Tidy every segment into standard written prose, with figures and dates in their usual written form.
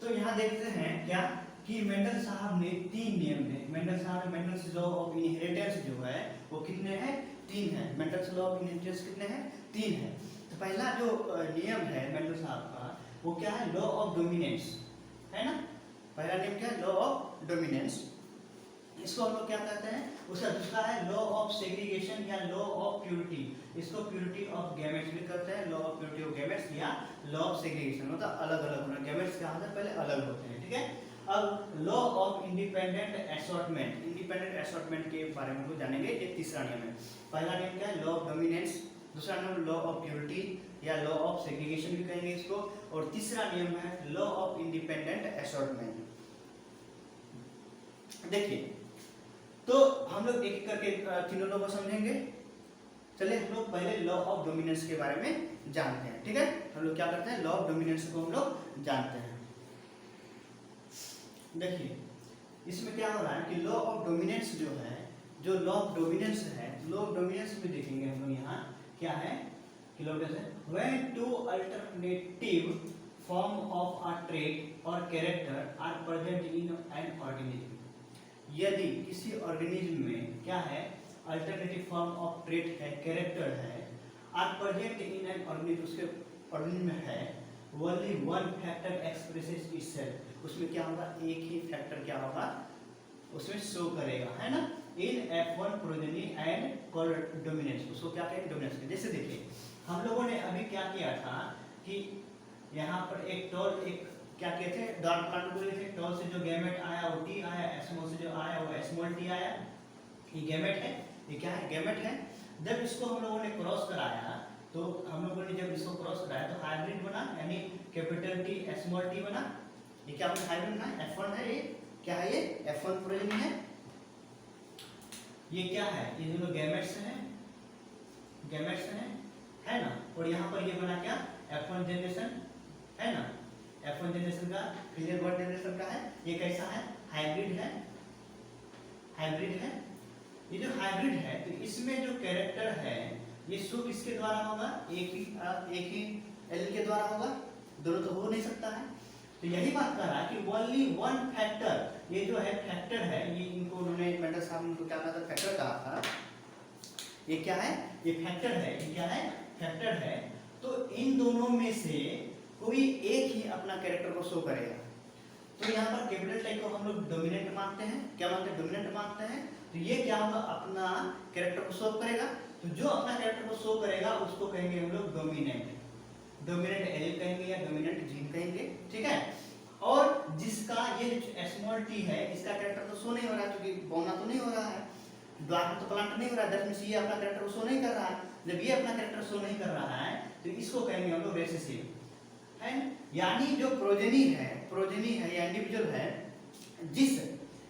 तो यहाँ देखते हैं क्या कि मेंडल साहब ने 3 नियम दिए। मेंडल्स लॉ ऑफ इनहेरिटेंस जो है वो कितने हैं? 3 है। मेंडल्स लॉ ऑफ इनहेरिटेंस कितने हैं? 3 है। तो पहला जो नियम है मेंडल साहब का वो क्या है? लॉ ऑफ डोमिनेंस, है ना। पहला नियम क्या है? Law of dominance. इसको हम लोग क्या कहते हैं? उसका दूसरा है लॉ ऑफ सेग्रीगेशन या लॉ ऑफ प्यूरिटी। इसको प्यूरिटी ऑफ गैमेट्स भी कहते हैं, law of purity of gametes या लॉ ऑफ सेग्रीगेशन, मतलब अलग अलग होना। गैमेट्स क्या होता है? पहले अलग होते हैं, ठीक है। अब law of independent assortment, independent assortment के बारे में हम लोग जानेंगे। ये तीसरा नियम है। पहला नियम क्या है? Law of dominance. दूसरा नियम लॉ ऑफ प्यूरिटी या लॉ ऑफ सेग्रीगेशन भी कहेंगे इसको। और तीसरा नियम है लॉ ऑफ इंडिपेंडेंट असॉर्टमेंट। देखिए, तो हम लोग एक एक करके तीनों लॉ को समझेंगे। चलिए हम लोग पहले लॉ ऑफ डोमिनेंस के बारे में जानते हैं, ठीक है। हम लोग क्या करते हैं? लॉ ऑफ डोमिनेंस को हम लोग जानते हैं। देखिए इसमें क्या हो रहा है कि लॉ ऑफ डोमिनेंस जो है, जो लॉ ऑफ डोमिनेंस है, लॉ ऑफ डोमिनेंस में देखेंगे हम लोग यहाँ क्या है कि law of when two alternative form of a trait और character are present in an organism. यदि किसी ऑर्गेनिज्म में क्या है? अल्टरनेटिव फॉर्म ऑफ ट्रेट है, कैरेक्टर है, are present in an organism, उसके ऑर्गेनिज्म में है, only one factor expresses itself, उसमें क्या होगा? एक ही फैक्टर क्या होगा? उसमें शो करेगा, है ना। इन F1 progeny and called dominance, उसको क्या कहेंगे? डोमिनेंस। जैसे देखिए हम लोगों ने अभी क्या किया था कि यहाँ पर एक टॉल, एक क्या कहते हैं? डॉट प्लांट बोले थे। टॉल से जो गैमेट आया वो टी आया, स्मॉल से जो आया वो स्मॉल टी आया। ये गैमेट है, ये क्या है? गैमेट है। जब इसको हम लोगों ने क्रॉस कराया तो हम लोगों ने जब इसको क्रॉस कराया तो हाइब्रिड बना, यानी कैपिटल टी स्मॉल टी बना। ये क्या बना? हाइब्रिड बना। F1 है, ये क्या है? ये F1 प्रोजेनी है। ये क्या है? ये दोनों गैमेट्स हैं, गैमेट्स हैं, है ना। और यहाँ पर ये बना क्या? F1 जनरेशन, है ना। F1 जनरेशन का क्लियर वर्ड जनरेशन का है। ये कैसा है? हाइब्रिड है, हाइब्रिड है। ये जो हाइब्रिड है तो इसमें जो कैरेक्टर है ये शो किसके द्वारा होगा? एक ही एल के द्वारा होगा। दोनों तो हो नहीं सकता है। तो यही बात कर रहा है कि ओनली वन फैक्टर, ये जो है फैक्टर है, ये इनको उन्होंने मेंडल साहब ने क्या कहा था? फैक्टर कहा था। ये क्या है? ये फैक्टर है। ये क्या है? फैक्टर है। तो इन दोनों में से कोई एक ही अपना कैरेक्टर को शो करेगा। तो यहाँ पर कैपिटल टाइप को हम लोग डोमिनेंट मानते हैं। क्या मानते हैं? डोमिनेंट मानते हैं। तो ये क्या होगा? अपना कैरेक्टर को शो करेगा। तो जो अपना कैरेक्टर को शो करेगा उसको कहेंगे हम लोग डोमिनेंट। डोमिनेंट एलील कहेंगे या डोमिनेंट जीन कहेंगे, ठीक है। और जिसका ये स्मॉल टी है, इसका कैरेक्टर तो शो नहीं हो रहा है क्योंकि बौना तो नहीं हो रहा है, द्वार तो प्लांट नहीं हो रहा है, दैट मींस ये अपना कैरेक्टर शो नहीं कर रहा है। जब ये अपना कैरेक्टर शो नहीं कर रहा है तो इसको कहेंगे हम लोग रेसेसिव, है। यानी जो प्रोजेनी है या इंडिविजुअल है, जिस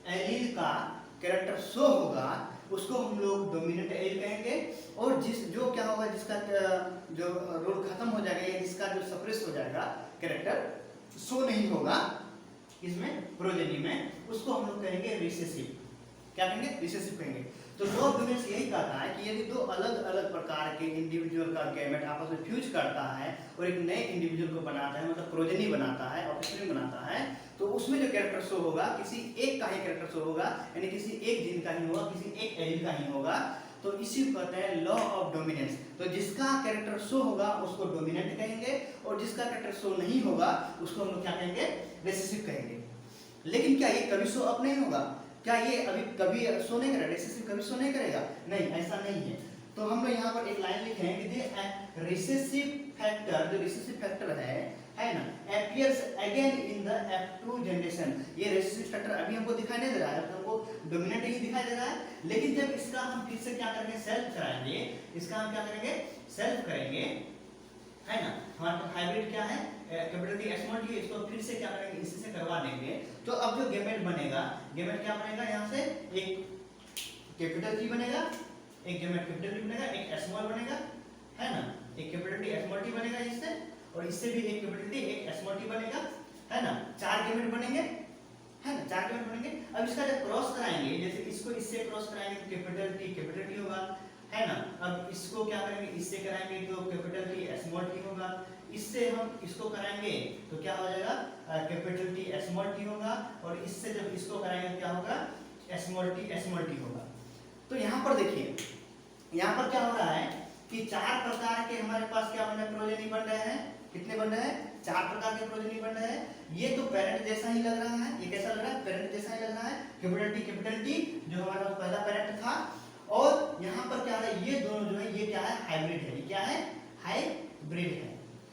एलील का कैरेक्टर शो होगा उसको हम लोग डोमिनेंट एलील कहेंगे। और जो क्या होगा, जिसका जो रोल खत्म हो जाएगा या जिसका जो सप्रेस हो जाएगा, कैरेक्टर शो नहीं होगा इसमें प्रोजेनी में, उसको हम लोग कहेंगे रिसेसिव। क्या कहेंगे? रिसेसिव कहेंगे। तो लॉ ऑफ डोमिनेंस यही कहता है कि यदि दो अलग अलग प्रकार के इंडिविजुअल का गैमेट आपस में फ्यूज करता है और एक नए इंडिविजुअल को बनाता है, मतलब प्रोजेनी बनाता है, ऑफस्प्रिंग बनाता है, तो उसमें जो कैरेक्टर शो होगा किसी एक का ही कैरेक्टर शो होगा, यानी किसी एक जीन का ही होगा, किसी एक एलील का ही होगा। तो इसी को कहते हैं लॉ ऑफ डोमिनेंस। तो जिसका कैरेक्टर शो होगा उसको डोमिनेंट कहेंगे और जिसका कैरेक्टर शो नहीं होगा उसको हम लोग क्या कहेंगे? रिसेसिव कहेंगे। लेकिन क्या ये कभी शो अप नहीं होगा? क्या ये अभी कभी शो नहीं करेगा? रिसेसिव कभी शो नहीं करेगा? नहीं, ऐसा नहीं है। तो हम लोग यहाँ पर एक लाइन लिखे हैं कि रिसेसिव फैक्टर, जो रिसेसिव फैक्टर है ना, appears again in the F2 generation. ये रिसेसिव फैक्टर अभी हमको दिखाई नहीं दे रहा है, हमको डोमिनेंट ही दिखाई दे रहा है। लेकिन जब इसका हम फिर से क्या करेंगे? सेल्फ कराएंगे। इसका हम क्या करेंगे? सेल्फ करेंगे, है ना। हमारे पास हाइब्रिड क्या है? कैपिटल टी स्मॉल टी, इसको फिर से क्या करेंगे? इसी से करवा देंगे। तो अब जो गैमेट बनेगा, गैमेट क्या बनेगा? यहाँ से एक कैपिटल टी बनेगा, एक गैमेट कैपिटल टी बनेगा, एक स्मॉल बनेगा, है ना। एक कैपिटल टी स्मॉल टी बनेगा इससे, और इससे भी एक कैपिटल टी एक स्मॉल टी बनेगा, है ना। 4 गैमेट बनेंगे, है ना, 4 गैमेट बनेंगे। अब इसका जब क्रॉस कराएंगे, जैसे इसको इससे क्रॉस कराएंगे तो कैपिटल टी होगा, है ना। अब इसको क्या करेंगे, इससे कराएंगे तो कैपिटल टी स्मॉल टी होगा, इससे हम इसको कराएंगे तो क्या हो जाएगा, कैपिटल टी स्मॉल टी होगा, और इससे जब इसको कराएंगे क्या होगा, स्मॉल टी होगा। तो यहाँ पर देखिए, यहाँ पर क्या हो रहा है कि चार प्रकार के हमारे पास क्या बन रहे हैं, प्रोजेनी बन रहे हैं। कितने बन रहे हैं, चार प्रकार के प्रोजेनी बन रहे हैं। ये तो पेरेंट जैसा ही लग रहा है, ये कैसा लग रहा है, पेरेंट जैसा ही लग रहा है, कैपिटल टी जो हमारा पहला पेरेंट था। और यहाँ पर क्या है, ये दोनों जो है ये क्या है, हाइब्रिड है। ये क्या है, हाइब्रिड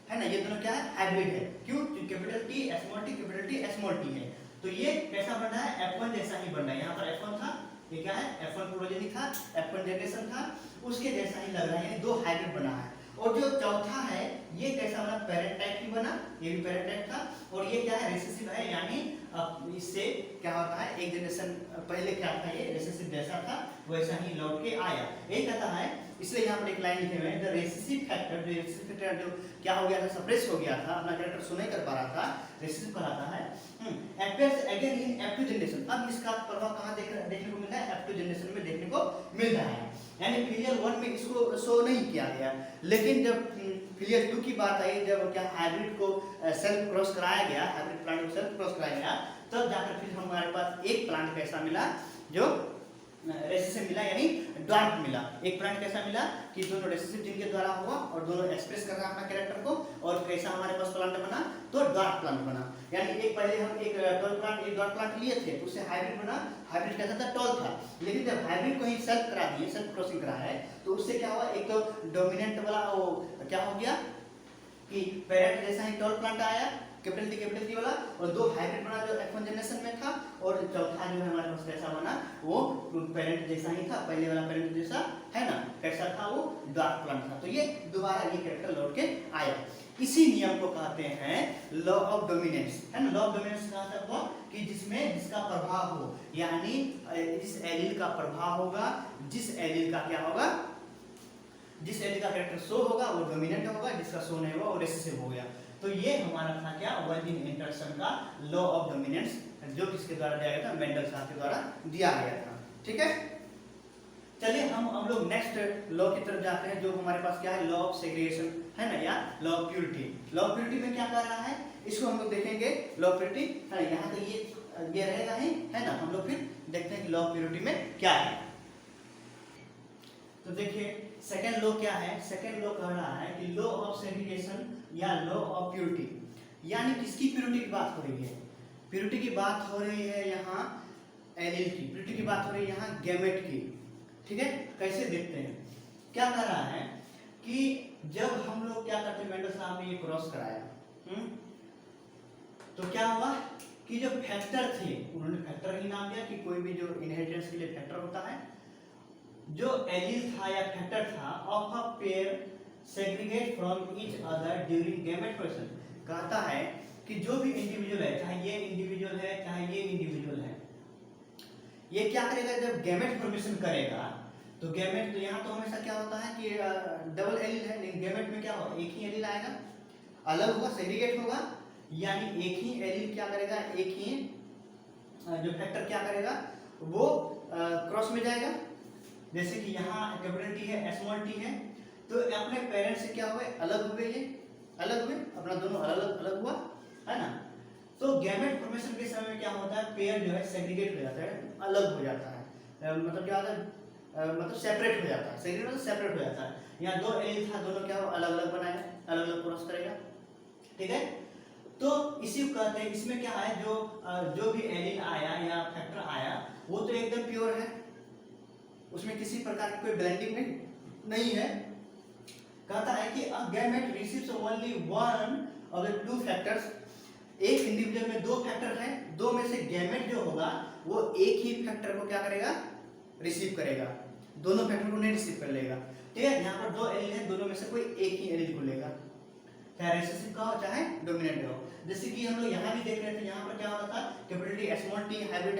है ना। ये दोनों क्या है, हाइब्रिड है। क्यों, कैपिटल टी स्मॉल टी है। तो ये कैसा बन रहा है, F1 जैसा ही बन रहा है। यहाँ पर F1 था, ये क्या है, F1 प्रोजेनी था, F1 जनरेशन था, उसके जैसा ही लग रहा है, यानी दो हाइब्रिड बना है। और जो चौथा है ये कैसा बना, पेरेंट टाइप की बना, ये भी पेरेंट टाइप था। और ये क्या है, रिसेसिव है, यानी इससे क्या होता है, एक जनरेशन पहले क्या था, ये रिसेसिव जैसा था वैसा ही लौट के आया। यही कहता है, इसलिए यहाँ पर एक लाइन लिखे हुए हैं, द रेसेसिव फैक्टर, जो रेसेसिव फैक्टर जो क्या हो गया था, सप्रेस हो गया था, अपना कैरेक्टर शो नहीं कर पा रहा था, रेसेसिव कहलाता है। appears again in F2 generation. अब इसका प्रभाव कहाँ देखने को मिल रहा है, F2 जनरेशन में देखने को मिल रहा है। यानी फिलियल 1 में इसको शो नहीं किया गया, लेकिन जब फिलियल 2 की बात आई, जब क्या हाइब्रिड को सेल्फ क्रॉस कराया गया, हाइब्रिड प्लांट को सेल्फ क्रॉस कराया गया, तब जाकर फिर हमारे पास एक प्लांट कैसा मिला, जो रेसेसिव मिला, यानी ड्वार्फ मिला। एक प्लांट कैसा मिला कि दोनों रेसेसिव जीन के द्वारा हुआ और दोनों एक्सप्रेस कर रहा है अपना कैरेक्टर को, और कैसा हमारे पास प्लांट बना, तो ड्वार्फ प्लांट बना। यानी एक पहले हम एक टॉल प्लांट, एक ड्वार्फ प्लांट लिए थे, उससे हाइब्रिड बना। हाइब्रिड कैसा था, टॉल था, लेकिन जब हाइब्रिड को ही सेल्फ करा दिए, सेल्फ क्रॉसिंग करा है, तो उससे क्या हुआ, एक तो डोमिनेंट वाला वो क्या हो गया कि पेरेंट जैसा ही टॉल प्लांट आया, कैपिटल टी वाला, और दो हाइब्रिड बना जो F1 जनरेशन में था, और चौथा जो है हमारे पास कैसा बना, वो पेरेंट जैसा ही था, पहले वाला पेरेंट जैसा, है ना, कैसा था, वो ड्वार्फ प्लांट था। तो ये दोबारा ये कैरेक्टर लौट के आया। इसी नियम को कहते हैं लॉ ऑफ डोमिनेंस, है ना। लॉ ऑफ डोमिनेंस का मतलब हुआ कि जिसका प्रभाव हो, यानी इस एलील का प्रभाव होगा, जिस एलील का क्या होगा, जिस एलील का कैरेक्टर शो होगा वो डोमिनेंट होगा, जिसका शो नहीं होगा वो रिसेसिव हो गया। तो ये हमारा था क्या, वन जीन इंटरेक्शन का लॉ ऑफ डोमिनेंस, जो किसके द्वारा दिया गया था, मेंडल साहब के द्वारा दिया गया था। ठीक है, चलिए हम लोग नेक्स्ट लॉ की तरफ जाते हैं, जो हमारे पास क्या है, लॉ ऑफ सेग्रीगेशन, है ना, या law of purity. Law of purity में क्या कर रहा है, इसको हम लोग देखेंगे। लॉ ऑफ प्यूरिटी है ना, यहाँ तो ये रहेगा ही, है ना। हम लोग फिर देखते हैं कि लॉ ऑफ प्यूरिटी में क्या है। तो देखिए सेकेंड लॉ क्या है, सेकेंड लॉ कह रहा है कि लॉ ऑफ सेग्रीगेशन या लॉ ऑफ प्यूरिटी, यानी किसकी प्यूरिटी की बात हो रही है, प्यूरिटी की बात हो रही है यहाँ एलील की, प्यूरिटी की बात हो रही है यहाँ गैमेट की। ठीक है, कैसे देखते हैं, क्या कर रहा है कि जब हम लोग क्या करते हैं, मेंडल साहब ने ये क्रॉस कराया, तो क्या हुआ कि जो फैक्टर थे, उन्होंने फैक्टर ही नाम दिया कि कोई भी जो इनहेरिटेंस के लिए फैक्टर होता है, जो एलील था या फैक्टर था of a pair segregate from each other during gamete formation. कहता है कि जो भी इंडिविजुअल है, चाहे ये इंडिविजुअल है चाहे ये इंडिविजुअल है, ये क्या करेगा, जब गैमेट फॉर्मेशन करेगा, तो गैमेट, तो यहाँ तो हमेशा क्या होता है कि डबल एलील है, लेकिन गैमेट में क्या होगा, एक ही एलील आएगा, अलग होगा, सेग्रीगेट होगा, यानी एक ही एलील क्या करेगा, एक ही जो फैक्टर क्या करेगा, वो क्रॉस में जाएगा। जैसे कि यहाँ कैपिटल टी है, स्मॉल टी है, तो अपने पेरेंट्स से क्या हुए, अलग हुए, ये अलग हुए, अपना दोनों अलग अलग हुआ, है ना। तो गैमेट फॉर्मेशन के समय में क्या होता है, पेयर जो है सेग्रीगेट हो जाता है, अलग हो जाता है, मतलब क्या होता है, मतलब सेपरेट हो जाता है, सेग्रीगेट मतलब सेपरेट हो जाता है। यहाँ दो एलील था, दोनों क्या हो, अलग अलग बनाया, अलग अलग क्रॉस करेगा। ठीक है, तो इसी को कहते हैं, इसमें क्या है, जो भी एलील आया या फैक्टर आया, वो तो एकदम प्योर है, उसमें किसी प्रकार की कोई ब्लेंडिंग नहीं है। कहता है कि a gamete receives only one of the two factors, एक इंडिविजुअल में दो फैक्टर हैं, दो में से गैमेट जो होगा वो एक ही फैक्टर को क्या करेगा, रिसीव करेगा, दोनों फैक्टर को नहीं रिसीव कर लेगा। ठीक है, यहाँ पर दो एलील है, दोनों में से कोई एक ही एलील को लेगा, चाहे रिसेसिव का हो चाहे डोमिनेंट हो। जैसे कि हम लोग यहाँ भी देख रहे थे, यहाँ पर क्या हो रहा था, capital T small T hybrid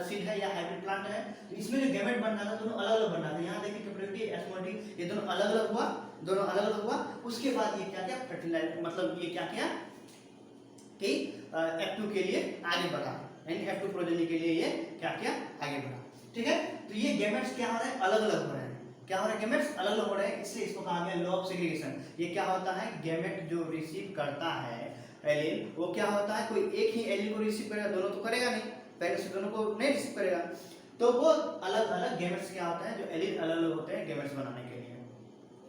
seed है या हाइब्रिड प्लांट है, तो इसमें जो गैमेट बन रहा था दोनों अलग अलग बन रहा था। यहाँ देखिए कैपिटल टी स्मॉल टी, ये दोनों अलग अलग हुआ, दोनों अलग अलग हुआ। उसके बाद ये क्या किया, फर्टिलाइज, मतलब ये क्या किया कि F2 के लिए आगे बढ़ा, यानी F2 प्रोजेनी के लिए ये क्या किया, आगे बढ़ा। ठीक है, तो ये गैमेट्स क्या हो रहे हैं, अलग अलग हो रहे हैं, क्या हो रहा है, गैमेट्स अलग अलग हो रहे हैं, इसलिए इसको कहा गया लॉ ऑफ सेग्रीगेशन। ये क्या होता है, गैमेट जो रिसीव करता है एलील, वो क्या होता है, कोई एक ही एलील को रिसीव करेगा, दोनों तो करेगा नहीं, पहले से दोनों को नहीं रिसीव करेगा, तो वो अलग अलग गैमेट्स क्या होता है, जो एलील अलग अलग होते हैं गैमेट्स बनाने के लिए,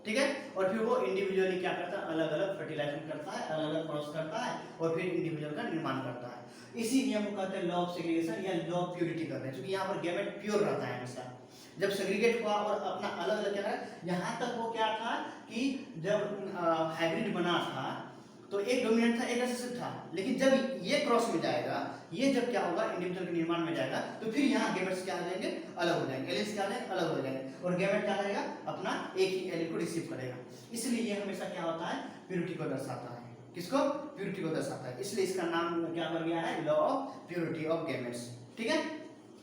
ठीक है। और फिर वो इंडिविजुअली क्या करता है, अलग अलग फर्टिलाइजेशन करता है, अलग अलग क्रॉस करता है और फिर इंडिविजुअल का निर्माण करता है। इसी नियम को कहते हैं लॉ ऑफ सेग्रीगेशन या लॉ ऑफ प्योरिटी करते हैं, क्योंकि यहाँ पर गैमेट प्योर रहता है हमेशा। जब सेग्रीगेट हुआ और अपना अलग अलग क्या है, यहाँ तक वो क्या था कि जब हाइब्रिड बना था तो एक डोमिनेंट था, एक रिसेसिव था, लेकिन जब ये क्रॉस में जाएगा, ये जब क्या होगा इंडिविजुअल के निर्माण में जाएगा, तो फिर यहाँ गैमेट्स क्या हो जाएंगे, अलग हो जाएंगे, एलील्स क्या हो जाएंगे, अलग हो जाएंगे, और गैमेट क्या करेगा, अपना एक ही एलील को रिसीव करेगा। इसलिए ये हमेशा क्या होता है, प्योरिटी को दर्शाता है। किसको, प्योरिटी को दर्शाता है, इसलिए इसका नाम क्या बन गया है, law of purity of gametes, ठीक है।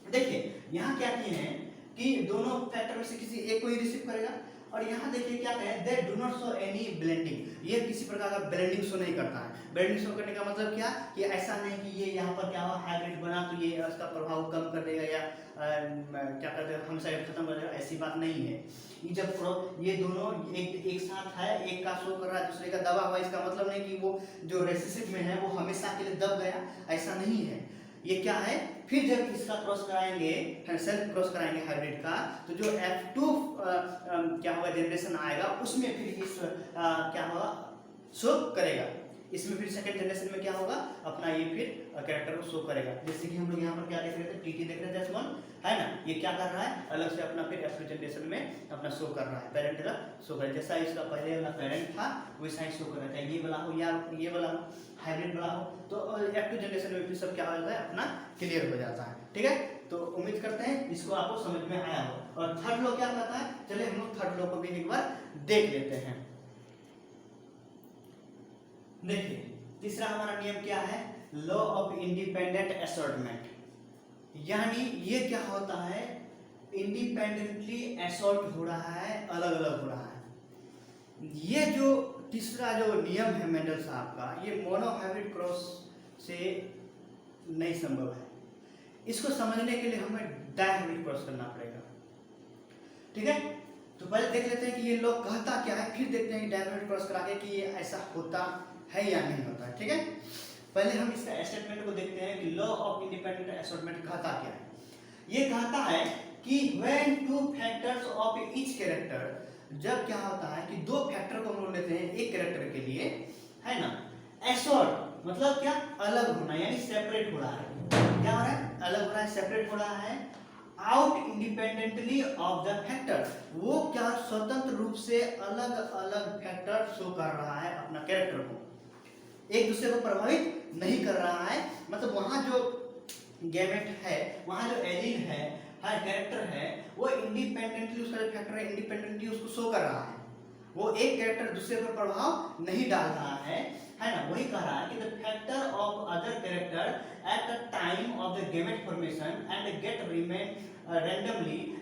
देखिए यहाँ क्या किए हैं कि दोनों फैक्टर में से किसी एक को ही रिसीव करेगा, और यहाँ देखिए क्या कहें, they do not show any blending, ये किसी प्रकार का ब्लेंडिंग शो नहीं करता है। ब्लेंडिंग शो करने का मतलब क्या, कि ऐसा नहीं कि ये यहाँ पर क्या हुआ हाइब्रिड बना तो ये उसका प्रभाव कम कर देगा या क्या कहते हैं हम साइड खत्म कर देगा, ऐसी बात नहीं है। ये जब ये दोनों एक साथ है, एक का शो कर रहा है दूसरे का दबा हुआ, इसका मतलब नहीं कि वो जो रेसिसिव में है वो हमेशा के लिए दब गया, ऐसा नहीं है। ये क्या है, फिर जब इसका क्रॉस कराएंगे, सेल्फ क्रॉस कराएंगे हाइब्रिड का, तो जो F2 क्या होगा जनरेशन आएगा, उसमें फिर इस क्या होगा शो करेगा, इसमें फिर सेकंड जनरेशन में क्या होगा, अपना ये फिर कैरेक्टर को शो करेगा। जैसे कि हम लोग यहाँ पर क्या देख रहे थे, टीटी देख रहे थे S1, है ना, ये क्या कर रहा है, अलग से अपना फिर F2 जनरेशन में अपना शो कर रहा है, पेरेंट का शो कर, जैसा इसका पहले वाला पेरेंट था वैसा ही शो कर रहा है, ये वाला हो या ये वाला हो, हाइब्रिड वाला हो, तो F2 जनरेशन में फिर सब क्या हो जाता है, अपना क्लियर हो जाता है, ठीक है। तो उम्मीद करते हैं इसको आपको समझ में आया हो। और थर्ड लॉ क्या कहता है, चलिए हम लोग थर्ड लॉ को भी एक बार देख लेते हैं। देखिए तीसरा हमारा नियम क्या है, लॉ ऑफ इंडिपेंडेंट असॉर्टमेंट, यानी ये क्या होता है, इंडिपेंडेंटली असॉर्ट हो रहा है, अलग अलग हो रहा है। ये जो तीसरा जो नियम है मेंडल साहब का, ये मोनोहाइब्रिड क्रॉस से नहीं संभव है। इसको समझने के लिए हमें डायहाइब्रिड क्रॉस करना पड़ेगा, ठीक है। तो पहले देख लेते हैं कि ये लोग कहता क्या है, फिर देखते हैं कि डायहाइब्रिड क्रॉस करा के कि ये ऐसा होता है या नहीं होता है, ठीक है। पहले हम इसका स्टेटमेंट को देखते हैं कि लॉ ऑफ इंडिपेंडेंट असॉर्टमेंट कहता क्या है। ये कहता है कि when two factors of each character, जब क्या होता है कि दो फैक्टर को हम लोग लेते हैं एक कैरेक्टर के लिए, है ना, असॉर्ट मतलब क्या, अलग होना, यानी सेपरेट हो रहा है, क्या हो रहा है, अलग हो रहा है, सेपरेट हो रहा है, out independently of the factor, वो क्या स्वतंत्र रूप से अलग अलग फैक्टर शो कर रहा है अपना कैरेक्टर को, एक दूसरे को प्रभावित नहीं कर रहा है। मतलब वहां जो गैमेट है, वहां जो एलील है, कैरेक्टर है, वो इंडिपेंडेंटली, उसका जो फैक्टर है इंडिपेंडेंटली उसको शो कर रहा है, वो एक कैरेक्टर दूसरे पर प्रभाव नहीं डाल रहा है ना। वही कह रहा है कि the factor of other character at the time of the gamete formation and get remain randomly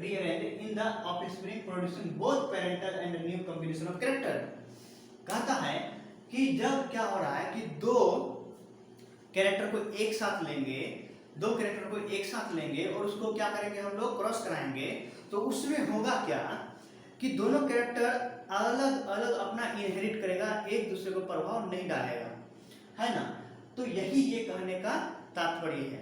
rearranged in the offspring producing both parental and new combination of character। कहता है कि जब क्या हो रहा है कि दो कैरेक्टर को एक साथ लेंगे, दो कैरेक्टर को एक साथ लेंगे और उसको क्या करेंगे हम लोग, क्रॉस कराएंगे, तो उसमें होगा क्या कि दोनों कैरेक्टर अलग अलग अपना इनहेरिट करेगा, एक दूसरे को प्रभाव नहीं डालेगा, है ना। तो यही ये कहने का तात्पर्य है।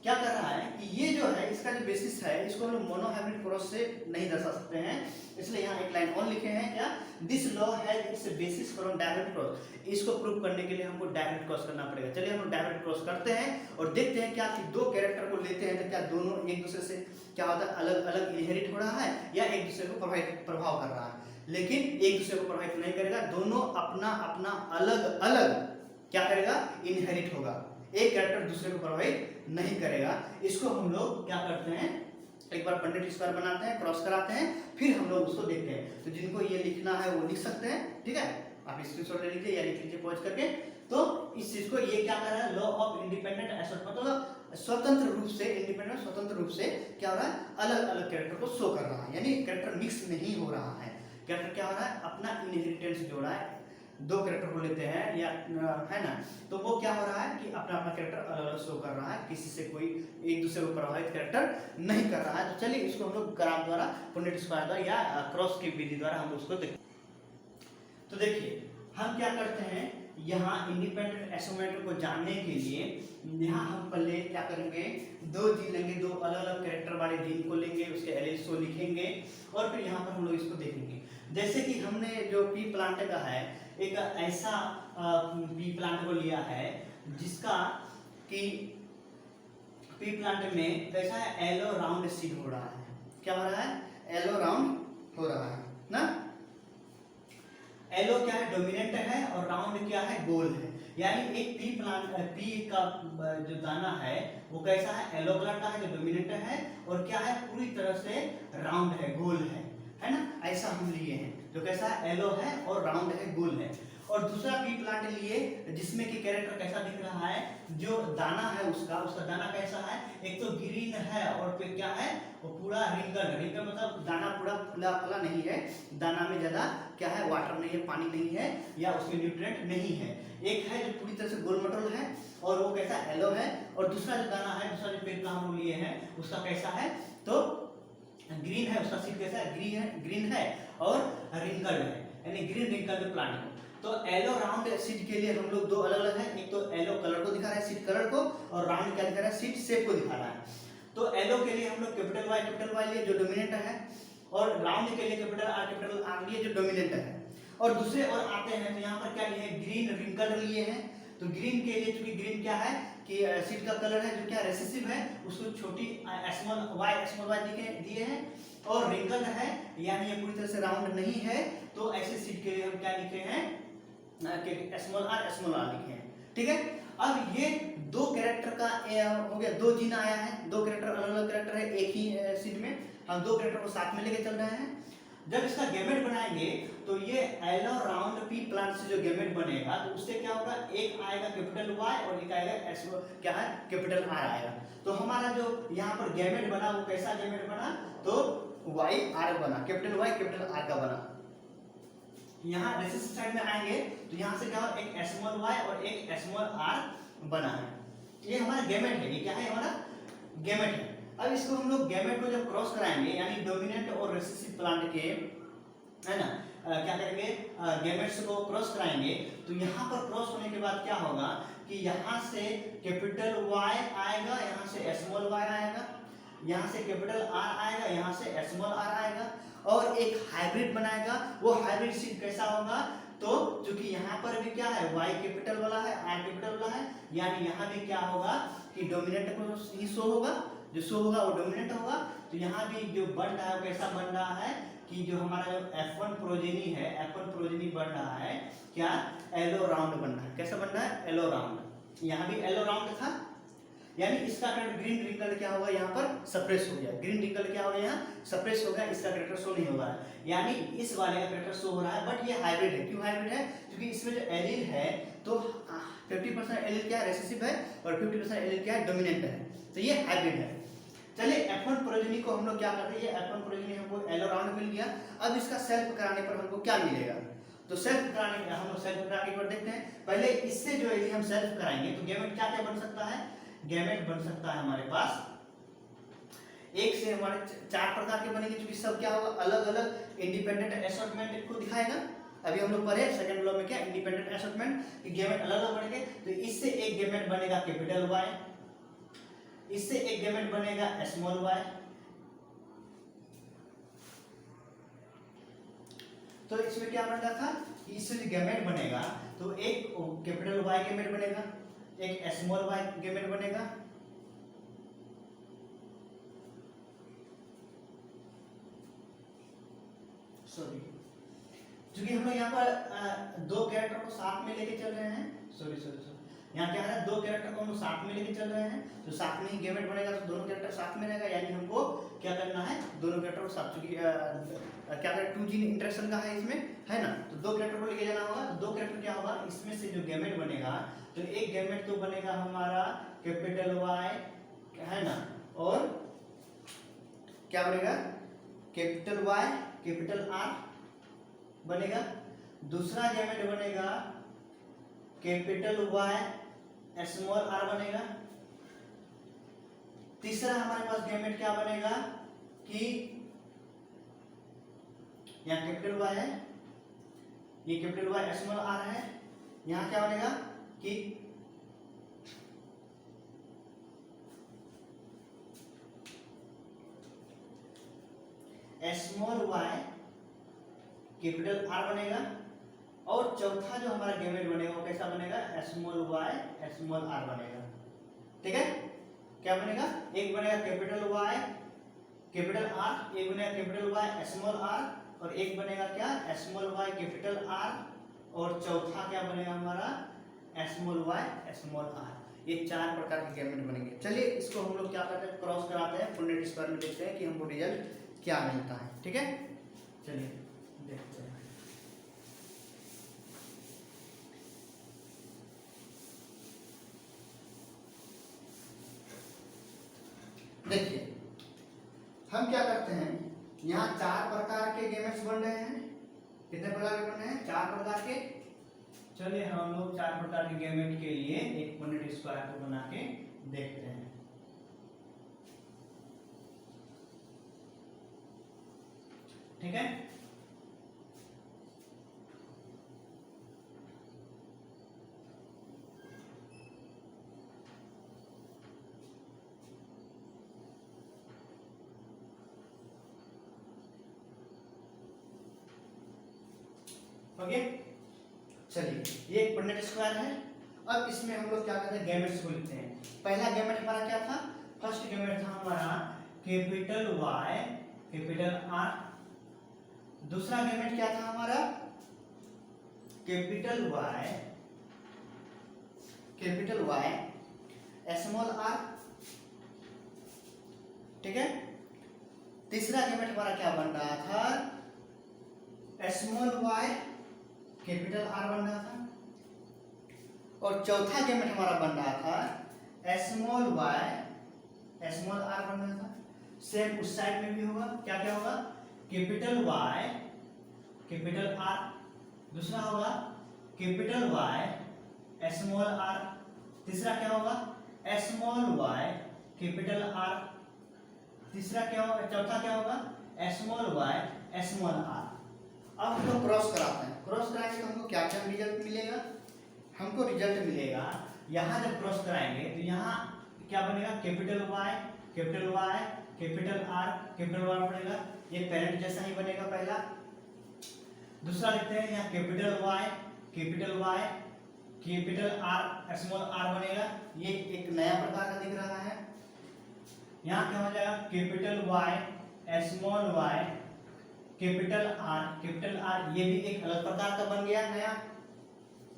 क्या कर रहा है कि ये जो है इसका जो बेसिस है, इसको हम लोग मोनोहाइब्रिड क्रॉस से नहीं दर्शा सकते हैं, इसलिए यहाँ एक लाइन और लिखे हैं, क्या, this law has its basis from direct cross. इसको प्रूव करने के लिए हमको डायरेक्ट क्रॉस करना पड़ेगा। चलिए हम लोग डायरेक्ट क्रॉस करते हैं और देखते हैं क्या कि दो कैरेक्टर को लेते हैं तो क्या दोनों एक दूसरे से क्या होता है, अलग अलग इनहेरिट हो रहा है या एक दूसरे को प्रभाव कर रहा है। लेकिन एक दूसरे को प्रभावित नहीं करेगा, दोनों अपना अपना अलग अलग क्या करेगा, इनहेरिट होगा, एक कैरेक्टर दूसरे को प्रभावित नहीं करेगा। इसको हम लोग क्या करते हैं, एक बार पंडित स्क्वायर बनाते हैं, क्रॉस कराते हैं, फिर हम लोग उसको देखते हैं। तो जिनको ये लिखना है वो लिख सकते हैं, ठीक है, आप स्क्रीनशॉट ले लीजिए या लिख लीजिए पॉज करके। तो इस चीज को ये क्या कर रहा है, लॉ ऑफ इंडिपेंडेंट असॉर्ट, मतलब स्वतंत्र रूप से, इंडिपेंडेंट स्वतंत्र रूप से क्या हो रहा है, अलग अलग कैरेक्टर को शो कर रहा है, यानी कैरेक्टर मिक्स नहीं हो रहा है। कैरेक्टर क्या हो रहा है, अपना इनहेरिटेंस जो रहा है, दो कैरेक्टर को लेते हैं या है ना, तो वो क्या हो रहा है कि अपना अपना कैरेक्टर अलग अलग शो कर रहा है, किसी से कोई एक दूसरे को प्रभावित कैरेक्टर नहीं कर रहा है। तो चलिए इसको हम लोग ग्राफ द्वारा, पुनेट स्क्वायर द्वारा या क्रॉस की विधि द्वारा हम उसको देखते हैं। तो देखिए हम क्या करते हैं, यहाँ इंडिपेंडेंट एसोमेटर को जानने के लिए यहाँ हम पहले क्या करेंगे, दो जीन लेंगे, दो अलग अलग कैरेक्टर वाले जीन को लेंगे, उसके एलील्स को लिखेंगे और फिर यहाँ पर हम लोग इसको देखेंगे। जैसे कि हमने जो पी प्लांट का है, एक ऐसा पी प्लांट को लिया है जिसका कि पी प्लांट में कैसा है, एलो राउंड सीड हो रहा है। क्या हो रहा है, एलो राउंड हो रहा है ना। एलो क्या है, डोमिनेंट है, और राउंड क्या है, गोल है। यानी एक पी प्लांट, पी का जो दाना है वो कैसा है, एलो कलर का है, जो डोमिनेंट है, और क्या है, पूरी तरह से राउंड है, गोल है ना। ऐसा हम लिए हैं, जो कैसा है, एलो है और राउंड है, गोल है। और दूसरा पी प्लांट लिए जिसमें कि कैरेक्टर कैसा दिख रहा है, जो दाना है उसका दाना कैसा है, एक तो ग्रीन है और फिर क्या है, वो पूरा रिंकल मतलब दाना पूरा फुला फला नहीं है, दाना में ज्यादा क्या है, वाटर नहीं है, पानी नहीं है, या उसके न्यूट्रिएंट नहीं है। एक है जो पूरी तरह से गोल मटोल है और वो कैसा, एलो है। और दूसरा जो दाना है, दूसरा जो पेड़ का हम लिए हैं उसका कैसा है, तो ग्रीन है, उसका सीड कैसा है, ग्रीन है और रिंकल्ड है, यानी ग्रीन रिंकल्ड प्लांट है। तो एलो राउंड सीड के लिए हम लोग दो अलग अलग है, एक तो एलो कलर को दिखा रहा है, सीड कलर को, और राउंड क्या दिखा रहा है, सीड शेप को दिखा रहा है। तो एलो के लिए हम लोग कैपिटल वाई लिए जो डोमिनेंट है, और राउंड के लिए कैपिटल आर लिए जो डोमिनेंट है। और दूसरे और आते हैं तो यहाँ पर क्या लिए, ग्रीन रिंकल लिए हैं। तो ग्रीन के लिए, चूंकि ग्रीन क्या है कि सीड का कलर है जो क्या रेसेसिव है, उसको छोटी स्मॉल वाई दिए हैं। और रिंकल है यानी ये पूरी तरह से राउंड नहीं है, तो ऐसे सीड के लिए हम क्या लिखे हैं, स्मॉल आर लिखे हैं। ठीक है, अब ये दो कैरेक्टर का हो गया, दो जीन आया है, दो कैरेक्टर अलग अलग कैरेक्टर है एक ही सीड में, हम दो कैरेक्टर को साथ में लेके चल रहे हैं। जब इसका गैमेट बनाएंगे तो ये एलो राउंड पी प्लांट से जो गैमेट बनेगा, तो उससे क्या होगा, एक आएगा कैपिटल वाई और एक आएगा क्या है, कैपिटल आर आएगा। तो हमारा जो यहाँ पर गैमेट बना वो कैसा गैमेट बना, तो वाई आर बना, कैपिटल वाई कैपिटल आर का बना। यहाँ रेसिस्टेंस साइड में आएंगे तो यहाँ से क्या हो, एक स्मॉल वाई और एक स्मॉल आर बना है। ये हमारा गैमेट है, ये क्या है, हमारा गैमेट है। अब इसको हम लोग गैमेट को जब क्रॉस कराएंगे, यानी डोमिनेंट और रेसेसिव प्लांट के, है ना, क्या करेंगे, गैमेट्स को क्रॉस कराएंगे। तो यहाँ पर क्रॉस होने के बाद क्या होगा कि यहाँ से कैपिटल वाई आएगा, यहाँ से स्मॉल वाई आएगा, यहाँ से कैपिटल आर आएगा, यहाँ से स्मॉल आर आएगा, और एक हाइब्रिड बनाएगा। वो हाइब्रिड सीड कैसा होगा, तो चूंकि यहाँ पर भी क्या है, वाई कैपिटल वाला है, आर कैपिटल वाला है, यानी यहाँ भी क्या होगा कि डोमिनेंट को ही शो होगा, जो शो होगा वो डोमिनेंट होगा। तो यहाँ भी जो बन रहा है वो कैसा बन रहा है कि जो हमारा जो F1 प्रोजेनी है, F1 प्रोजेनी बन रहा है क्या, एलो राउंड बन रहा है। कैसा बन रहा है, एलो राउंड। यहाँ भी एलो राउंड था, यानी इसका करेक्टर ग्रीन रिंकल क्या होगा, यहाँ पर सप्रेस हो गया, ग्रीन रिंकल क्या हो गया, यहाँ सप्रेस हो गया, इसका करेक्टर शो नहीं हो रहा है, यानी इस वाले का करेक्टर शो हो रहा है। बट ये हाइब्रिड है। क्यों हाइब्रिड है, क्योंकि इसमें जो एलील है तो 50% एलील क्या है, रेसेसिव है, और 50% एलील क्या है, डोमिनेंट है। तो ये हाइब्रिड है। चलिए F1 प्रोजेनी को हम लोग क्या करते हैं, F1 प्रोजेनी हमको एलो राउंड मिल गया। अब इसका सेल्फ कराने पर हमको क्या मिलेगा, तो सेल्फ कराने हम लोग सेल्फ कराने पर देखते हैं। पहले इससे जो यदि हम सेल्फ कराएंगे तो गैमेट क्या क्या बन सकता है, गैमेट बन सकता है हमारे पास एक से हमारे चार प्रकार के बनेंगे, क्योंकि सब क्या होगा, अलग अलग इंडिपेंडेंट असॉर्टमेंट को दिखाएगा। अभी हम लोग पढ़े सेकंड लॉ में क्या, इंडिपेंडेंट असॉर्टमेंट कि गैमेट अलग अलग बनेंगे। तो इससे एक गैमेट बनेगा कैपिटल वाई, इससे एक गैमेट बनेगा स्मॉल वाई, तो इसमें क्या बन रहा था कि इससे जो गैमेट बनेगा तो एक कैपिटल वाई गैमेट बनेगा, एक स्मॉल वाई गैमेट बनेगा, सॉरी क्योंकि हम लोग यहाँ पर दो कैरेक्टर को साथ में लेके चल रहे हैं, सॉरी यहाँ क्या है, दो कैरेक्टर को हम लोग साथ में लेके चल रहे हैं, तो साथ में ही गैमेट बनेगा, तो दोनों कैरेक्टर साथ में रहेगा, यानी हमको क्या करना है, दोनों कैरेक्टर को साथ, चूंकि क्या करें, 2 जीन इंटरेक्शन का है इसमें, है ना, तो दो कैरेक्टर को लेके जाना होगा। तो दो कैरेक्टर क्या होगा, इसमें से जो गैमेट बनेगा, तो एक गैमेट तो बनेगा हमारा कैपिटल वाई, है ना, और क्या बनेगा, कैपिटल वाई कैपिटल आर बनेगा। दूसरा गैमेट बनेगा कैपिटल वाई स्मॉल आर बनेगा। तीसरा हमारे पास गैमेट क्या बनेगा कि यहाँ कैपिटल वाई है, ये कैपिटल वाई स्मॉल आर है, यहाँ क्या बनेगा कि स्मॉल वाई कैपिटल आर बनेगा। और चौथा जो हमारा गैमेट बनेगा वो कैसा बनेगा, स्मॉल वाई स्मॉल आर बनेगा। ठीक है, क्या बनेगा, एक बनेगा कैपिटल वाई कैपिटल आर, एक बनेगा कैपिटल वाई स्मॉल आर, और एक बनेगा क्या, स्मॉल वाई कैपिटल आर, और चौथा क्या बनेगा हमारा स्मॉल वाई स्मॉल आर। ये चार प्रकार के गैमेट बनेंगे। चलिए इसको हम लोग क्या करते हैं, क्रॉस कराते हैं, पुनेट स्क्वायर में देखते हैं कि हमको रिजल्ट क्या मिलता है। ठीक है, चलिए देखते हैं। देखिए हम क्या करते हैं, यहाँ चार प्रकार के गैमेट्स बन रहे हैं। कितने प्रकार के बन रहे हैं, चार प्रकार के। चलिए हम लोग चार प्रकार के गैमेट के लिए एक पुनेट स्क्वायर को बना के देखते हैं। ठीक है, ओके। चलिए ये एक पुनेट स्क्वायर है। अब इसमें हम लोग क्या करते हैं, गैमेट्स को लिखते हैं। पहला गैमेट हमारा क्या था, फर्स्ट गैमेट था हमारा कैपिटल वाई कैपिटल आर। दूसरा गैमेट क्या था हमारा, कैपिटल वाई स्मॉल आर। ठीक है, तीसरा गैमेट हमारा क्या बन रहा था, स्मॉल वाई कैपिटल आर बन रहा था, और चौथा गैमेट हमारा बन रहा था स्मॉल वाई स्मॉल आर बन रहा था। सेम उस साइड में भी होगा, क्या क्या होगा, कैपिटल वाई कैपिटल आर, दूसरा होगा कैपिटल वाई स्मॉल आर, तीसरा क्या होगा स्मॉल वाई कैपिटल आर, तीसरा क्या होगा, चौथा क्या होगा स्मॉल वाई स्मॉल आर। अब हम लोग क्रॉस कराते हैं। क्रॉस कराएंगे तो हमको क्या क्या रिजल्ट मिलेगा, हमको रिजल्ट मिलेगा, यहाँ जब क्रॉस कराएंगे तो यहाँ क्या बनेगा, capital Y capital R capital R बनेगा। ये पेरेंट जैसा ही बनेगा पहला। दूसरा लिखते हैं यहाँ capital Y capital R small R बनेगा। ये एक नया प्रकार का दिख रहा है। यहाँ क्या हो जाएगा, capital Y small Y capital R, ये भी एक अलग प्रकार का बन गया नया।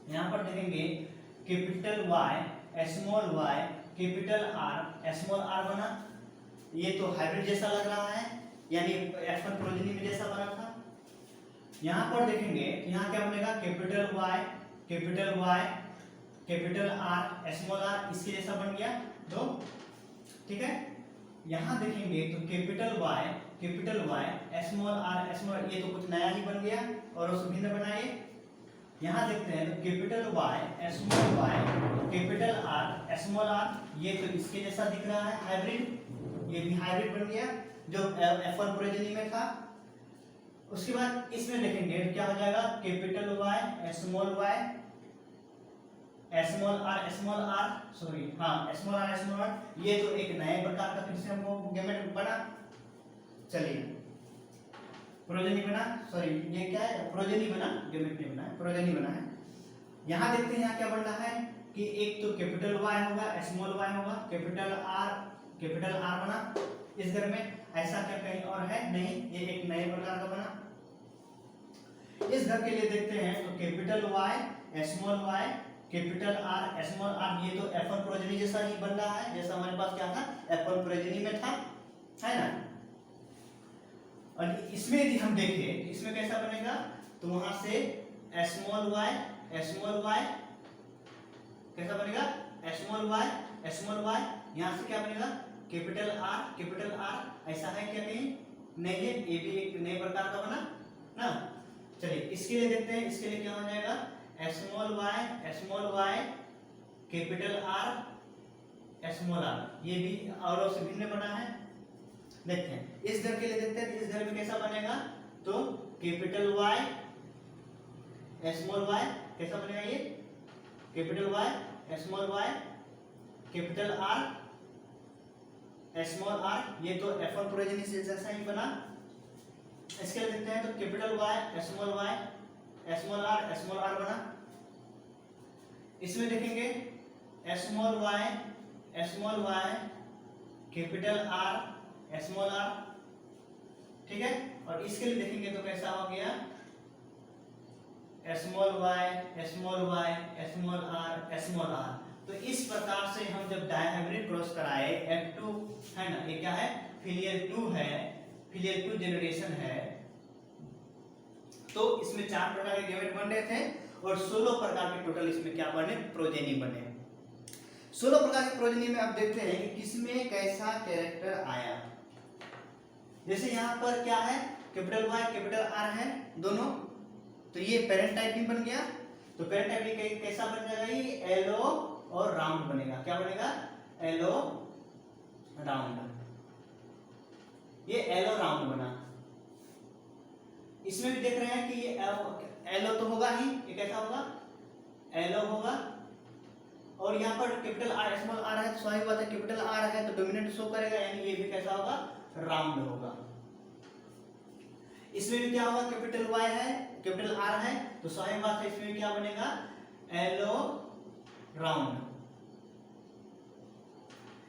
यहाँ पर देखेंगे capital Y small Y capital R small R बना। ये तो हाइब्रिड जैसा लग रहा है, यानी F1 प्रोजेनी में जैसा बना था। यहाँ पर देखेंगे यहाँ क्या बनेगा, capital Y capital R small R, इसके जैसा बन गया दो। ठीक है, यहाँ देखेंगे तो कैपिटल वाई स्मॉल आर, ये तो कुछ नया ही बन गया और उसको भिन्न बनाए। यहाँ देखते हैं तो capital Y small Y capital R small R, ये तो इसके जैसा दिख रहा है हाइब्रिड, ये भी हाइब्रिड बन गया जो F1 प्रोजेनी में था। उसके बाद इसमें देखेंगे क्या हो जाएगा, capital Y small R, sorry हाँ स्मॉल आर, ये तो एक नए प्रकार का फिर से हमको गैमेट बना। चलिए प्रोजेनी बना, सॉरी ये क्या है, प्रोजेनी बना, गैमेट नहीं बना है, प्रोजेनी बना है। यहाँ देखते हैं यहाँ क्या बन रहा है कि एक तो कैपिटल वाई होगा स्मॉल वाई होगा, कैपिटल आर बना इस घर में। ऐसा क्या कहीं और है नहीं, ये एक नए प्रकार का बना। इस घर के लिए देखते हैं तो capital Y small Y capital R small R, ये तो F1 प्रोजेनी जैसा ही बन रहा है, जैसा हमारे पास क्या था F1 प्रोजेनी में था, है ना। और इसमें यदि हम देखें इसमें कैसा बनेगा, तो वहां से स्मॉल वाई कैसा बनेगा, स्मॉल वाई, यहाँ से क्या बनेगा कैपिटल आर, ऐसा है क्या कहीं नहीं है, ये भी एक नए प्रकार का बना ना। चलिए इसके लिए देखते हैं, इसके लिए क्या हो जाएगा small Y capital R small R, ये भी और से भिन्न बना है। देखते हैं इस घर के लिए, देखते हैं इस घर में कैसा बनेगा। तो कैपिटल वाई स्मॉल वाई कैसा बनेगा, ये capital Y small Y capital R small R, ये तो F1 प्रोजेनिस जैसा ही बना। इसके लिए देखते हैं तो कैपिटल वाई स्मॉल आर बना। इसमें देखेंगे small Y capital R small R, ठीक है। और इसके लिए देखेंगे तो कैसा हो गया small Y small R small R. तो इस प्रकार से हम जब डायहेब्रिड क्रॉस कराए F2 है ना, ये क्या है फिलियल 2 है, फिलियल 2 जनरेशन है। तो इसमें 4 प्रकार के गैमेट बन रहे थे और 16 प्रकार के टोटल इसमें क्या बने, प्रोजेनी बने। 16 प्रकार के प्रोजेनी में आप देखते हैं कि किसमें कैसा कैरेक्टर आया। जैसे यहाँ पर क्या है कैपिटल वाई कैपिटल आर है दोनों, तो ये पेरेंट टाइपिंग बन गया। तो पेरेंट टाइपिंग कैसा बन जाएगा, ये एलो और राउंड बनेगा। क्या बनेगा, एलो राउंड, ये एलो राउंड बना। इसमें भी देख रहे हैं कि ये एलो तो होगा ही, ये कैसा होगा एलो होगा। और यहाँ पर कैपिटल आर स्मॉल आर है, तो स्वाभाविक बात है कैपिटल आर है तो डोमिनेंट शो करेगा, यानी ये भी कैसा होगा राउंड होगा। इसमें भी क्या होगा कैपिटल वाई है कैपिटल आर है, तो स्वाभाविक बात है इसमें क्या बनेगा एलो राउंड।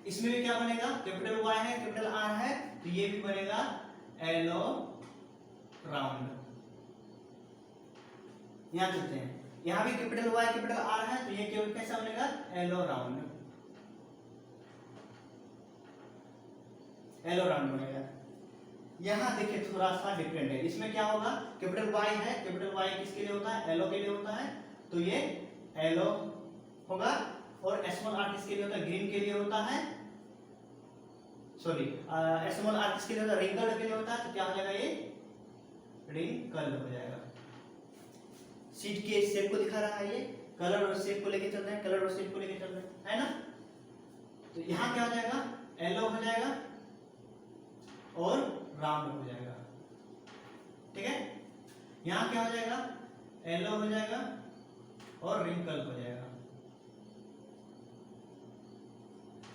इसमें भी क्या बनेगा कैपिटल वाई है कैपिटल आर है, तो ये भी बनेगा एलो राउंड। यहां चलते हैं, यहां भी कैपिटल वाई कैपिटल आर है, तो ये कैसा बनेगा एलो राउंड, एलो राउंड बनेगा। यहां देखिए थोड़ा सा डिफरेंट है, इसमें क्या होगा कैपिटल वाई है, कैपिटल वाई किसके लिए होता है एलो के लिए होता है, तो ये एलो होगा। और स्मॉल आर किसके लिए होता है, ग्रीन के लिए होता है, सॉरी स्मॉल आर किसके लिए होता है, रिंकल के लिए होता है, तो क्या हो जाएगा ये रिंकल हो जाएगा। सीट के शेप को दिखा रहा है, ये कलर और शेप को लेके चल रहे हैं, कलर और शेप को लेके चल रहे हैं, है ना। तो यहां क्या हो जाएगा एलो हो जाएगा और राउंड हो जाएगा, ठीक है। यहां क्या हो जाएगा एलो हो जाएगा और रिंकल हो जाएगा,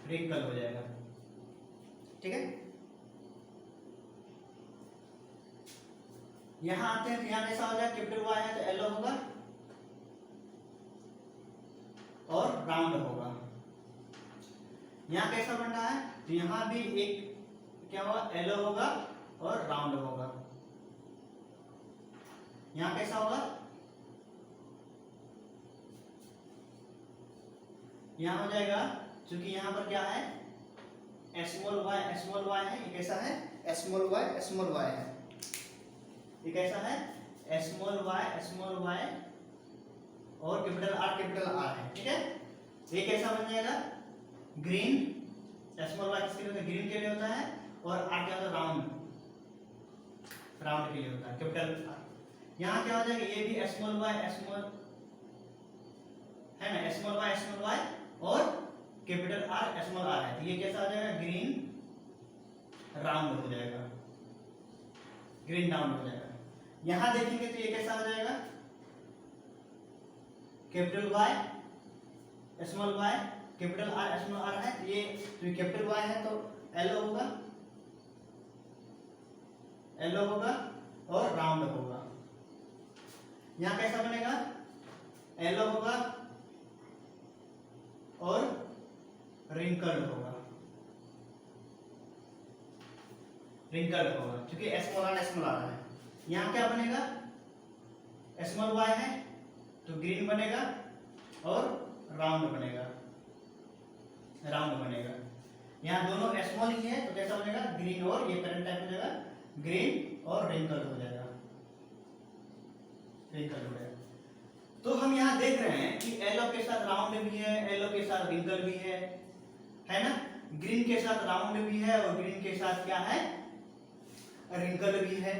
रिंकल हो जाएगा, ठीक है। यहां आते हैं तो यहां कैसा हो जाएगा कैपिटल वाई है तो एलो होगा और राउंड होगा। यहां कैसा बन रहा है, तो यहां भी एक क्या होगा एलो होगा और राउंड होगा। यहां कैसा होगा, यहां हो जाएगा क्योंकि यहां पर क्या है स्मॉल वाई है, ये कैसा है स्मॉल वाई है, ये कैसा है स्मॉल वाई और कैपिटल आर है, ठीक है। ये कैसा बन जाएगा ग्रीन, स्मॉल वाई किसके लिए होता है ग्रीन के लिए होता है, और आर क्या होता है राउंड के लिए होता है कैपिटल आर। यहां क्या हो जाएगा ये भी स्मॉल वाई है ना, स्मॉल वाई और कैपिटल आर स्मॉल आर है, तो ये कैसा हो जाएगा ग्रीन राउंड हो जाएगा, ग्रीन राउंड हो जाएगा। यहां देखेंगे तो ये कैसा हो जाएगा capital Y small Y capital R small R है, ये तो कैपिटल वाई है तो एलो होगा और राउंड होगा। यहां कैसा बनेगा एलो होगा और रिंकल होगा, क्योंकि स्मॉल आर है। यहां क्या बनेगा स्मॉल वाई है तो ग्रीन बनेगा और राउंड बनेगा, यहाँ दोनों स्मॉल ही है तो कैसा बनेगा ग्रीन, और ये पेरेंट टाइप हो जाएगा ग्रीन और रिंकल हो जाएगा, तो हम यहाँ देख रहे हैं कि एलो के साथ राउंड भी है, एलो के साथ रिंकल भी है ना। ग्रीन के साथ राउंड भी है और ग्रीन के साथ क्या है रिंकल भी है।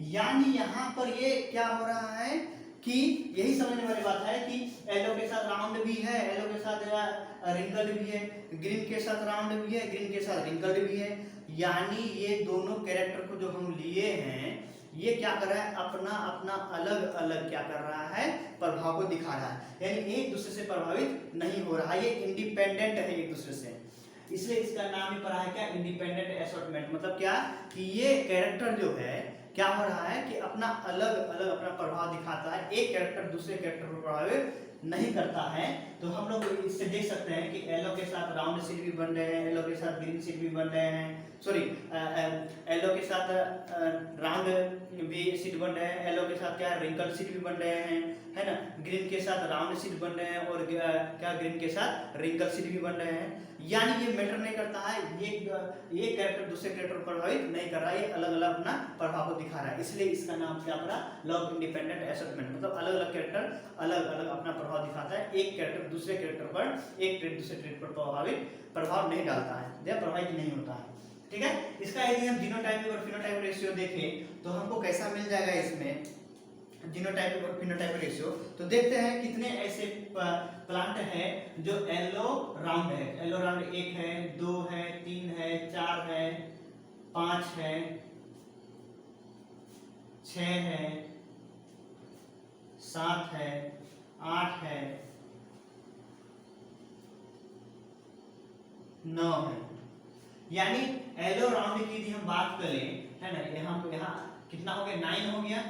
यानी यहाँ पर ये क्या हो रहा है कि यही समझने वाली बात है कि येलो के साथ राउंड भी है, येलो के साथ रिंकल्ड भी है, ग्रीन के साथ राउंड भी है, ग्रीन के साथ रिंकल्ड भी है। यानी ये दोनों कैरेक्टर को जो हम लिए हैं ये क्या कर रहा है, अपना अपना अलग अलग क्या कर रहा है, प्रभाव को दिखा रहा है। यानी एक दूसरे से प्रभावित नहीं हो रहा, ये इंडिपेंडेंट है एक दूसरे से। इसलिए इसका नाम ही पड़ा है क्या, इंडिपेंडेंट एसॉर्टमेंट। मतलब क्या कि ये कैरेक्टर जो है क्या हो रहा है कि अपना अलग अलग अपना प्रभाव दिखाता है, एक कैरेक्टर दूसरे कैरेक्टर को प्रभावित नहीं करता है। तो हम लोग इससे देख सकते हैं कि येलो के साथ राउंड सीड भी बन रहे हैं, येलो के साथ ग्रीन सीड भी बन रहे हैं, सॉरी येलो के साथ राउंड भी सीड बन रहे हैं, येलो के साथ क्या रिंकल सीड भी बन रहे हैं, है ना। ग्रीन के साथ राउंड सीड बन रहे हैं और क्या ग्रीन के साथ रिंकल सीड भी बन रहे हैं। यानी ये मैटर नहीं करता है, ये कैरेक्टर दूसरे कैरेक्टर को प्रभावित नहीं कर रहा है, ये अलग अलग अपना प्रभाव को दिखा रहा है। इसलिए इसका नाम क्या पड़ा, लॉ ऑफ इंडिपेंडेंट एसॉर्टमेंट। मतलब अलग अलग कैरेक्टर अलग अलग अपना प्रभाव दिखाता है, एक कैरेक्टर दूसरे कैरेक्टर पर, एक ट्रेड दूसरे ट्रेड पर प्रभाव नहीं डालता है, या प्रभावित नहीं होता है। ठीक है। इसका यदि हम जीनोटाइपिक और फिनोटाइपिक रेशियो देखें तो हमको कैसा मिल जाएगा इसमें, जीनोटाइपिक और फिनोटाइपिक रेशियो। तो देखते हैं कितने ऐसे प्लांट है जो येलो राउंड है। येलो राउंड 1 है, 2 है, 3 है, 4 है, 5 है, 6 है, 7 है, 8 है, 9 है। यानी येलो राउंड की यदि हम बात करें, है ना, यहाँ कितना हो गया, 9 हो गया।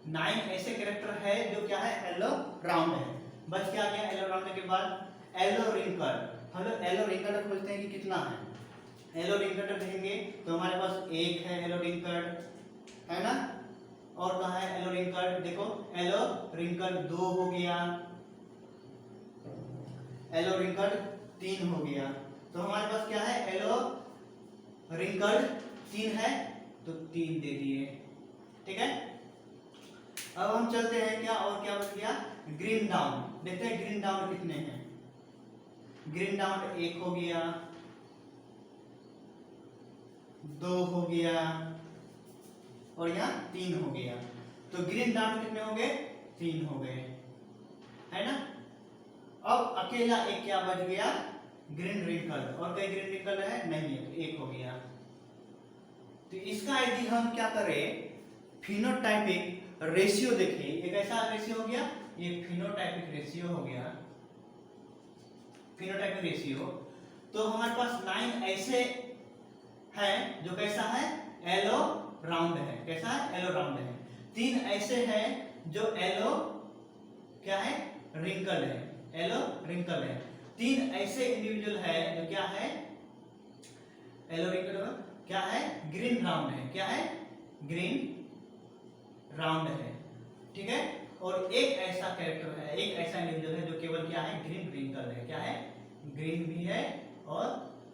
9 ऐसे कैरेक्टर है जो क्या है, येलो राउंड है। बच क्या गया येलो राउंड के बाद येलो रिंकल। हम लोग येलो रिंकल खोजते हैं कि कितना है। येलो रिंकल देखेंगे तो हमारे पास 1 है येलो रिंकल, है ना। और कहाँ है येलो रिंकल, देखो येलो रिंकल 2 हो गया, येलो रिंकल 3 हो गया। तो हमारे पास क्या है, येलो रिंकल 3 है तो 3 दे दिए। ठीक है। अब हम चलते हैं क्या, और क्या बच गया, ग्रीन डाउन। देखते हैं ग्रीन डाउन कितने हैं। ग्रीन डाउन 1 हो गया, 2 हो गया और यहाँ 3 हो गया। तो ग्रीन डाउन कितने हो गए, 3 हो गए, है ना। अब अकेला एक क्या बच गया, ग्रीन रिंकल। और कई ग्रीन रिंकल है नहीं है, तो 1 हो गया। तो इसका यदि हम क्या करें, फिनोटाइपिक रेशियो देखिए, ये कैसा रेशियो हो गया, ये फिनोटाइपिक रेशियो हो गया, फिनोटाइपिक रेशियो। तो हमारे पास 9 ऐसे हैं जो कैसा है, येलो राउंड है, कैसा है, येलो राउंड है। 3 ऐसे हैं जो येलो क्या है, रिंकल है, येलो रिंकल है। 3 ऐसे इंडिविजुअल है जो क्या है, येलो रिंकल क्या है, ग्रीन राउंड है, क्या है, ग्रीन राउंड है। ठीक है। और एक ऐसा कैरेक्टर है, एक ऐसा इंडिविजुअल है जो केवल क्या है, ग्रीन रिंकल है, क्या है, ग्रीन भी है और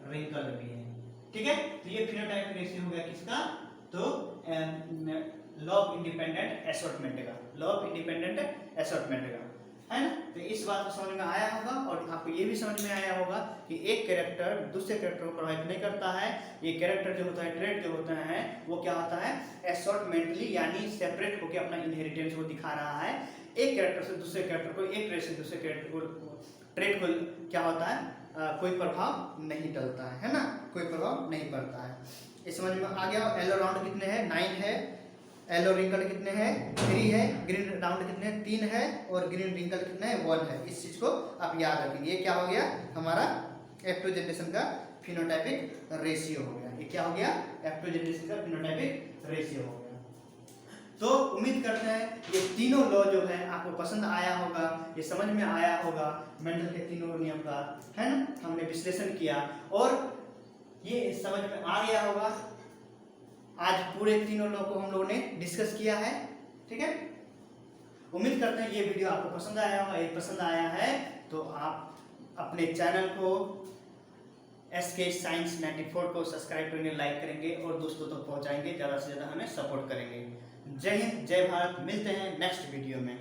रिंकल भी है। ठीक है। तो ये फिनोटाइपिक रेशियो हो गया किसका, तो लॉ ऑफ इंडिपेंडेंट एसॉर्टमेंट का, लॉ ऑफ इंडिपेंडेंट एसॉर्टमेंट का, है ना। तो इस बात को समझ में आया होगा और आपको ये भी समझ में आया होगा कि एक कैरेक्टर दूसरे कैरेक्टर को प्रभावित नहीं करता है। ये कैरेक्टर जो होता है, ट्रेट जो होता है, वो क्या होता है, एसॉर्टमेंटली यानी सेपरेट होकर अपना इनहेरिटेंस को दिखा रहा है। एक कैरेक्टर से दूसरे कैरेक्टर को, एक ट्रेट से दूसरे कैरेक्टर को, ट्रेट को क्या होता है, कोई प्रभाव नहीं डलता है ना, कोई प्रभाव नहीं पड़ता है। इस समझ में आ गया। येलो राउंड कितने हैं, 9 है, येलो रिंकल कितने हैं, 3 है, ग्रीन राउंड कितने हैं, 3 है और ग्रीन रिंकल कितने हैं, 1 है। इस चीज को आप याद रखेंगे। ये क्या हो गया, हमारा F2 जनरेशन का फिनोटाइपिक रेशियो हो गया। ये क्या हो गया, F2 जनरेशन का फिनोटाइपिक रेशियो हो गया। तो उम्मीद करते हैं ये तीनों लॉ जो है आपको पसंद आया होगा, ये समझ में आया होगा, मेंडल के तीनों नियम का, है ना, हमने विश्लेषण किया और ये समझ में आ गया होगा। आज पूरे तीनों लॉ को हम लोगों ने डिस्कस किया है। ठीक है। उम्मीद करते हैं ये वीडियो आपको पसंद आया होगा। यदि पसंद आया है तो आप अपने चैनल को SK साइंस 94 को सब्सक्राइब करेंगे, लाइक करेंगे और दोस्तों तक पहुंचाएंगे, ज़्यादा से ज़्यादा हमें सपोर्ट करेंगे। जय हिंद, जय भारत। मिलते हैं नेक्स्ट वीडियो में।